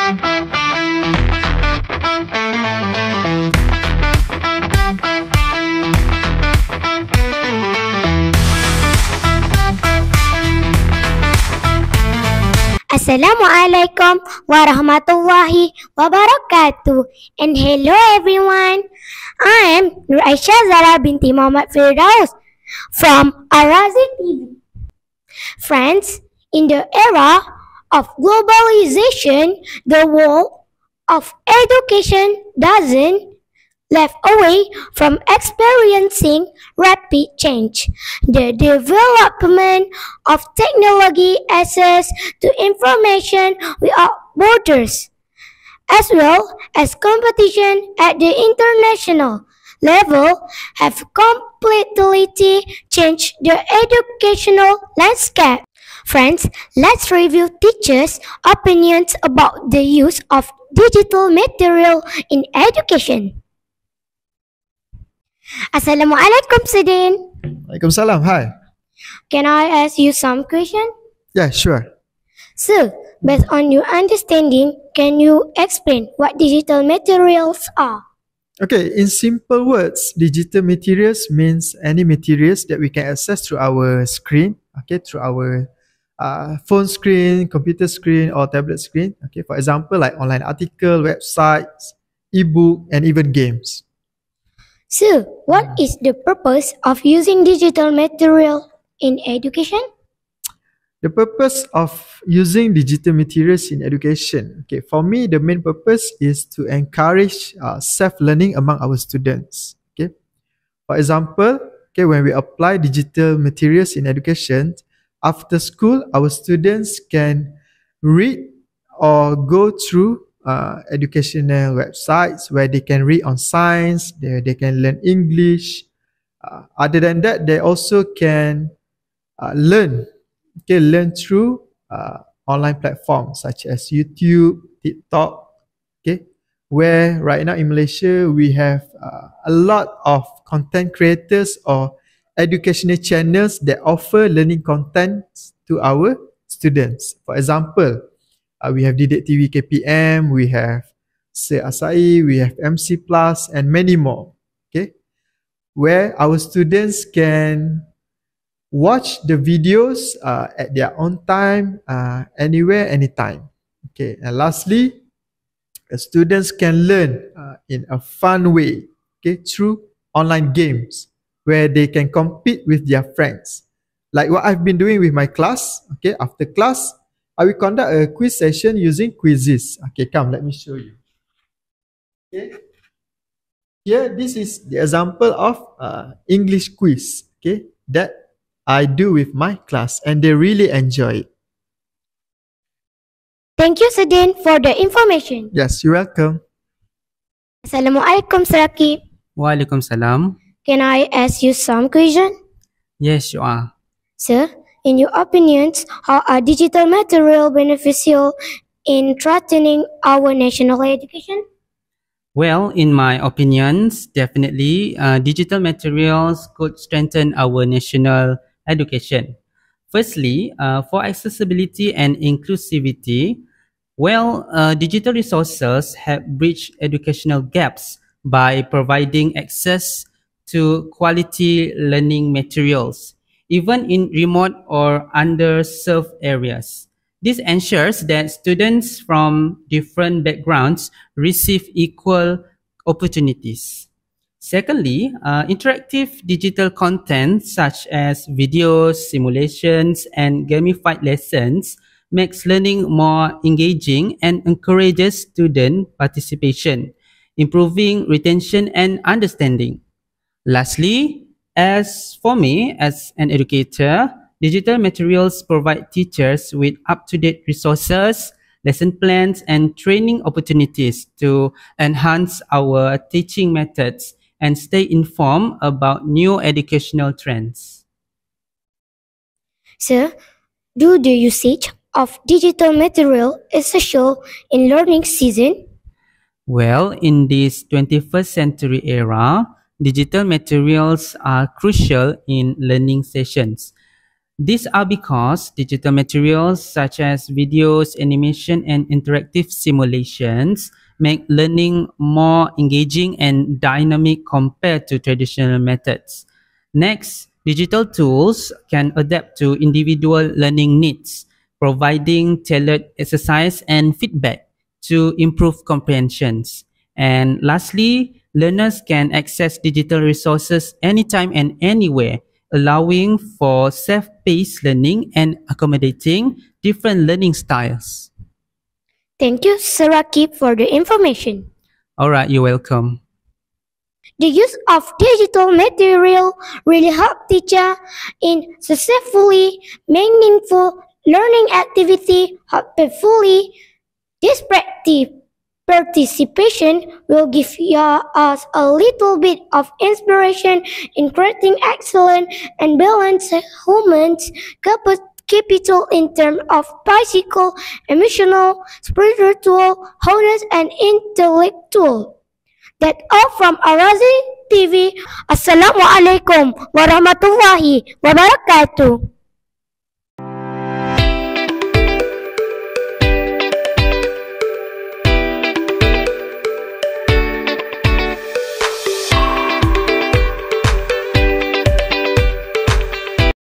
Assalamualaikum warahmatullahi wabarakatuh. And hello everyone. I am Nur Aisyah Zara binti Muhammad Firdaus from Arazi TV. Friends, in the era of globalization, the world of education doesn't left away from experiencing rapid change. The development of technology, access to information without borders, as well as competition at the international level have completely changed the educational landscape. Friends, let's review teachers' opinions about the use of digital material in education. Assalamualaikum, Sidin. Waalaikumsalam. Hi. Can I ask you some question? Yeah, sure. So, based on your understanding, can you explain what digital materials are? Okay, in simple words, digital materials means any materials that we can access through our screen, okay, through our phone screen, computer screen or tablet screen. Okay, for example, like online article, websites, ebook and even games. So, what is the purpose of using digital material in education? The purpose of using digital materials in education, okay, for me, the main purpose is to encourage self-learning among our students. Okay, for example, okay, when we apply digital materials in education, after school, our students can read or go through educational websites where they can read on science, they can learn English. Other than that, they also can learn through online platforms such as YouTube, TikTok, okay, where right now in Malaysia we have a lot of content creators or educational channels that offer learning content to our students. For example, we have Didik TV KPM, we have Sir Asai, we have MC Plus and many more, okay, where our students can watch the videos at their own time, anywhere, anytime. Okay, and lastly, the students can learn in a fun way, okay, through online games where they can compete with their friends. Like what I've been doing with my class, okay, after class, I will conduct a quiz session using quizzes. Okay, come, let me show you. Okay. Here, this is the example of English quiz, okay, that I do with my class and they really enjoy it. Thank you, Sidin, for the information. Yes, you're welcome. Assalamualaikum, Sarakib. Waalaikumsalam. Can I ask you some question? Yes, you are. Sir, in your opinions, how are digital material beneficial in strengthening our national education? Well, in my opinions, definitely digital materials could strengthen our national education. Firstly, for accessibility and inclusivity, well, digital resources have bridged educational gaps by providing access to quality learning materials, even in remote or underserved areas. This ensures that students from different backgrounds receive equal opportunities. Secondly, interactive digital content such as videos, simulations, and gamified lessons makes learning more engaging and encourages student participation, improving retention and understanding. Lastly, as for me, as an educator, digital materials provide teachers with up-to-date resources, lesson plans, and training opportunities to enhance our teaching methods and stay informed about new educational trends. Sir, do the usage of digital material essential in learning season? Well, in this 21st century era, digital materials are crucial in learning sessions. These are because digital materials such as videos, animation, and interactive simulations make learning more engaging and dynamic compared to traditional methods. Next, digital tools can adapt to individual learning needs, providing tailored exercise and feedback to improve comprehensions. And lastly, learners can access digital resources anytime and anywhere, allowing for self-paced learning and accommodating different learning styles. Thank you, Sarakip, for the information. All right, you're welcome. The use of digital material really help teacher in successfully meaningful learning activity. Hopefully, this participation will give us a little bit of inspiration in creating excellent and balanced human capital in terms of physical, emotional, spiritual, wholeness, and intellectual. That all from Arazi TV. Assalamualaikum warahmatullahi wabarakatuh.